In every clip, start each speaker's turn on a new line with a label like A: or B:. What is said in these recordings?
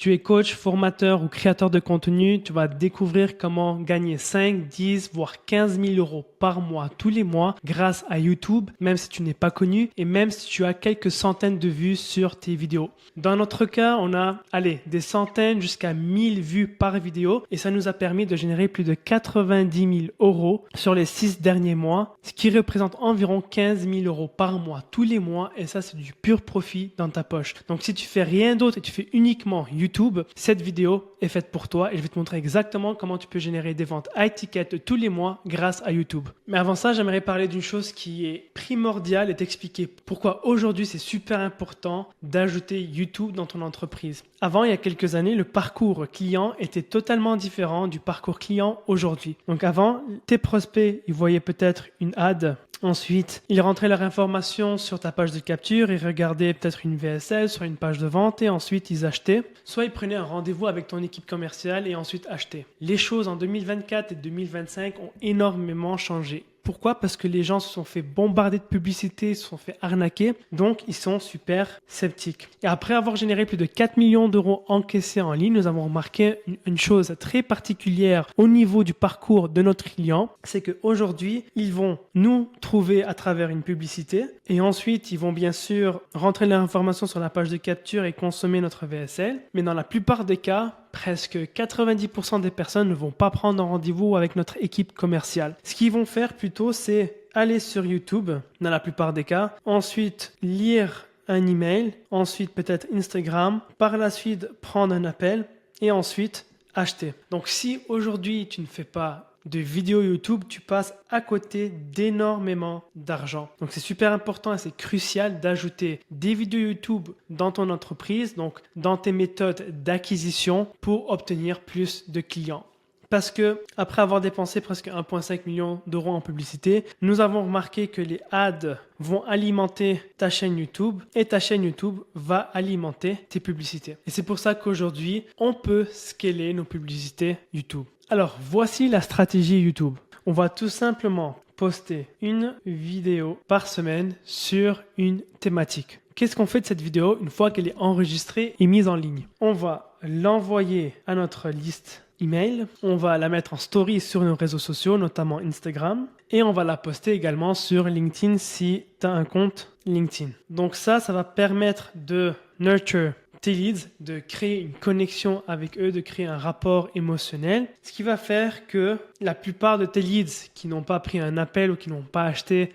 A: tu es coach, formateur ou créateur de contenu, tu vas découvrir comment gagner 5, 10, voire 15 000 euros par mois, tous les mois, grâce à YouTube, même si tu n'es pas connu et même si tu as quelques centaines de vues sur tes vidéos. Dans notre cas, on a, des centaines jusqu'à 1000 vues par vidéo et ça nous a permis de générer plus de 90 000 euros sur les 6 derniers mois, ce qui représente environ 15 000 euros par mois, tous les mois, et ça, c'est du pur profit dans ta poche. Donc, si tu fais rien d'autre et tu fais uniquement YouTube, cette vidéo est faite pour toi et je vais te montrer exactement comment tu peux générer des ventes high ticket tous les mois grâce à YouTube. Mais avant ça, j'aimerais parler d'une chose qui est primordiale et t'expliquer pourquoi aujourd'hui c'est super important d'ajouter YouTube dans ton entreprise. Avant, il y a quelques années, le parcours client était totalement différent du parcours client aujourd'hui. Donc avant, tes prospects, ils voyaient peut-être une ad. Ensuite, ils rentraient leur information sur ta page de capture, ils regardaient peut-être une VSL sur une page de vente et ensuite ils achetaient. Soit ils prenaient un rendez-vous avec ton équipe commerciale et ensuite achetaient. Les choses en 2024 et 2025 ont énormément changé. Pourquoi? Parce que les gens se sont fait bombarder de publicité, se sont fait arnaquer, donc ils sont super sceptiques. Et après avoir généré plus de 4 millions d'euros encaissés en ligne, nous avons remarqué une chose très particulière au niveau du parcours de notre client, c'est qu'aujourd'hui, ils vont nous trouver à travers une publicité et ensuite, ils vont bien sûr rentrer l'information sur la page de capture et consommer notre VSL. Mais dans la plupart des cas, presque 90% des personnes ne vont pas prendre un rendez-vous avec notre équipe commerciale. Ce qu'ils vont faire plutôt, c'est aller sur YouTube, dans la plupart des cas, ensuite lire un email, ensuite peut-être Instagram, par la suite prendre un appel et ensuite acheter. Donc si aujourd'hui tu ne fais pas de vidéos YouTube, tu passes à côté d'énormément d'argent. Donc c'est super important et c'est crucial d'ajouter des vidéos YouTube dans ton entreprise, donc dans tes méthodes d'acquisition pour obtenir plus de clients. Parce que après avoir dépensé presque 1,5 million d'euros en publicité, nous avons remarqué que les ads vont alimenter ta chaîne YouTube et ta chaîne YouTube va alimenter tes publicités. Et c'est pour ça qu'aujourd'hui, on peut scaler nos publicités YouTube. Alors, voici la stratégie YouTube. On va tout simplement poster une vidéo par semaine sur une thématique. Qu'est-ce qu'on fait de cette vidéo une fois qu'elle est enregistrée et mise en ligne? On va l'envoyer à notre liste email, on va la mettre en story sur nos réseaux sociaux, notamment Instagram, et on va la poster également sur LinkedIn si tu as un compte LinkedIn. Donc ça va permettre de nurture tes leads, de créer une connexion avec eux, de créer un rapport émotionnel, ce qui va faire que la plupart de tes leads qui n'ont pas pris un appel ou qui n'ont pas acheté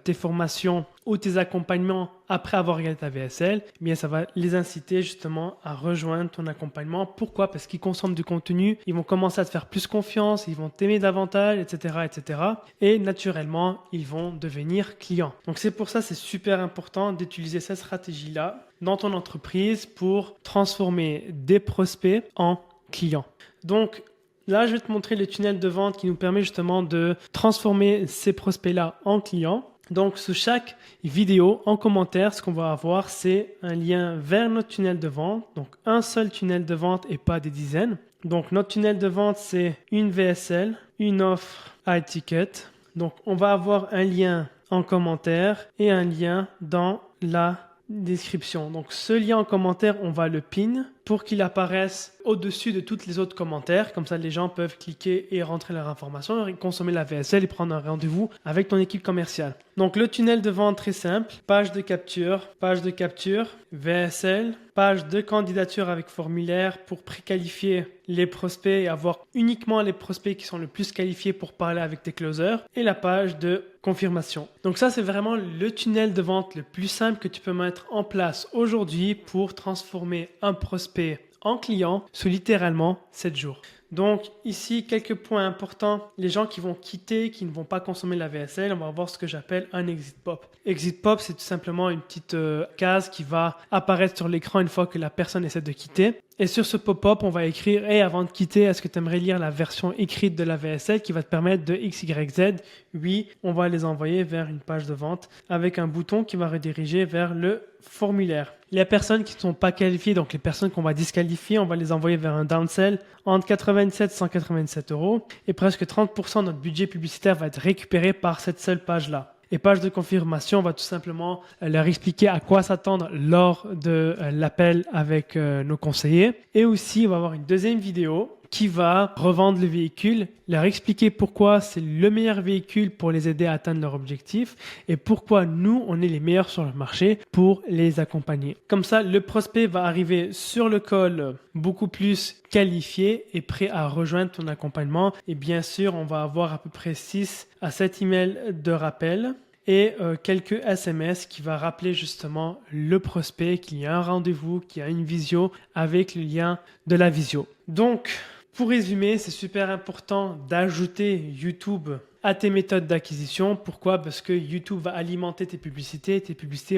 A: tes formations ou tes accompagnements après avoir regardé ta VSL, eh bien ça va les inciter justement à rejoindre ton accompagnement. Pourquoi? Parce qu'ils consomment du contenu, ils vont commencer à te faire plus confiance, ils vont t'aimer davantage, etc., etc. Et naturellement, ils vont devenir clients. Donc c'est pour ça, c'est super important d'utiliser cette stratégie-là dans ton entreprise pour transformer des prospects en clients. Donc là, je vais te montrer le tunnel de vente qui nous permet justement de transformer ces prospects-là en clients. Donc, sous chaque vidéo, en commentaire, ce qu'on va avoir, c'est un lien vers notre tunnel de vente. Donc, un seul tunnel de vente et pas des dizaines. Donc, notre tunnel de vente, c'est une VSL, une offre high ticket. Donc, on va avoir un lien en commentaire et un lien dans la description. Donc, ce lien en commentaire, on va le pin pour qu'il apparaisse au-dessus de tous les autres commentaires. Comme ça, les gens peuvent cliquer et rentrer leur information, consommer la VSL et prendre un rendez-vous avec ton équipe commerciale. Donc, le tunnel de vente très simple. Page de capture, VSL, page de candidature avec formulaire pour préqualifier les prospects et avoir uniquement les prospects qui sont le plus qualifiés pour parler avec tes closers et la page de confirmation. Donc ça, c'est vraiment le tunnel de vente le plus simple que tu peux mettre en place aujourd'hui pour transformer un prospect en client sous littéralement 7 jours. Donc ici, quelques points importants. Les gens qui vont quitter, qui ne vont pas consommer la VSL, on va voir ce que j'appelle un exit pop. Exit pop, c'est tout simplement une petite case qui va apparaître sur l'écran une fois que la personne essaie de quitter. Et sur ce pop-up, on va écrire « Hey, avant de quitter, est-ce que tu aimerais lire la version écrite de la VSL qui va te permettre de X, Y, Z ?» Oui, on va les envoyer vers une page de vente avec un bouton qui va rediriger vers le formulaire. Les personnes qui ne sont pas qualifiées, donc les personnes qu'on va disqualifier, on va les envoyer vers un downsell entre 87 et 187 euros. Et presque 30% de notre budget publicitaire va être récupéré par cette seule page-là. Et page de confirmation, on va tout simplement leur expliquer à quoi s'attendre lors de l'appel avec nos conseillers. Et aussi, on va avoir une deuxième vidéo qui va revendre le véhicule, leur expliquer pourquoi c'est le meilleur véhicule pour les aider à atteindre leur objectif et pourquoi nous, on est les meilleurs sur le marché pour les accompagner. Comme ça, le prospect va arriver sur le call beaucoup plus qualifié et prêt à rejoindre ton accompagnement. Et bien sûr, on va avoir à peu près 6 à 7 emails de rappel et quelques SMS qui va rappeler justement le prospect qu'il y a un rendez-vous, qu'il y a une visio avec le lien de la visio. Donc, pour résumer, c'est super important d'ajouter YouTube à tes méthodes d'acquisition. Pourquoi? Parce que YouTube va alimenter tes publicités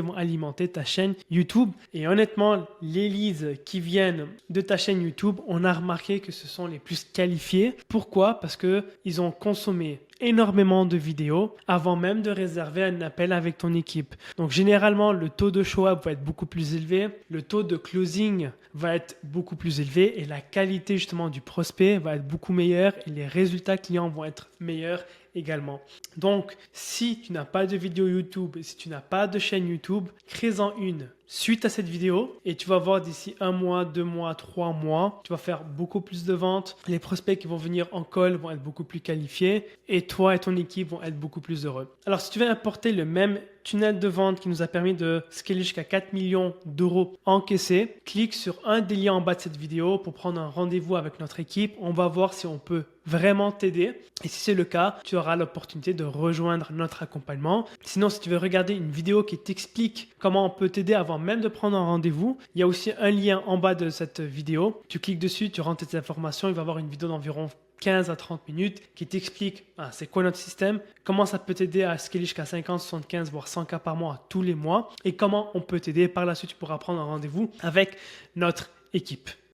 A: vont alimenter ta chaîne YouTube. Et honnêtement, les leads qui viennent de ta chaîne YouTube, on a remarqué que ce sont les plus qualifiés. Pourquoi? Parce qu'ils ont consommé énormément de vidéos avant même de réserver un appel avec ton équipe. Donc généralement, le taux de show-up va être beaucoup plus élevé, le taux de closing va être beaucoup plus élevé et la qualité justement du prospect va être beaucoup meilleure et les résultats clients vont être meilleurs également. Donc, si tu n'as pas de vidéo YouTube, si tu n'as pas de chaîne YouTube, crée-en une suite à cette vidéo et tu vas voir d'ici 1 mois, 2 mois, 3 mois, tu vas faire beaucoup plus de ventes. Les prospects qui vont venir en call vont être beaucoup plus qualifiés et toi et ton équipe vont être beaucoup plus heureux. Alors, si tu veux importer le même tunnel de vente qui nous a permis de scaler jusqu'à 4 millions d'euros encaissés, clique sur un des liens en bas de cette vidéo pour prendre un rendez-vous avec notre équipe. On va voir si on peut vraiment t'aider. Et si c'est le cas, tu auras l'opportunité de rejoindre notre accompagnement. Sinon, si tu veux regarder une vidéo qui t'explique comment on peut t'aider avant même de prendre un rendez-vous, il y a aussi un lien en bas de cette vidéo. Tu cliques dessus, tu rentres tes informations, il va y avoir une vidéo d'environ 15 à 30 minutes qui t'explique c'est quoi notre système, comment ça peut t'aider à scaler jusqu'à 50, 75, voire 100 cas par mois tous les mois et comment on peut t'aider. Par la suite, tu pourras prendre un rendez-vous avec notre équipe.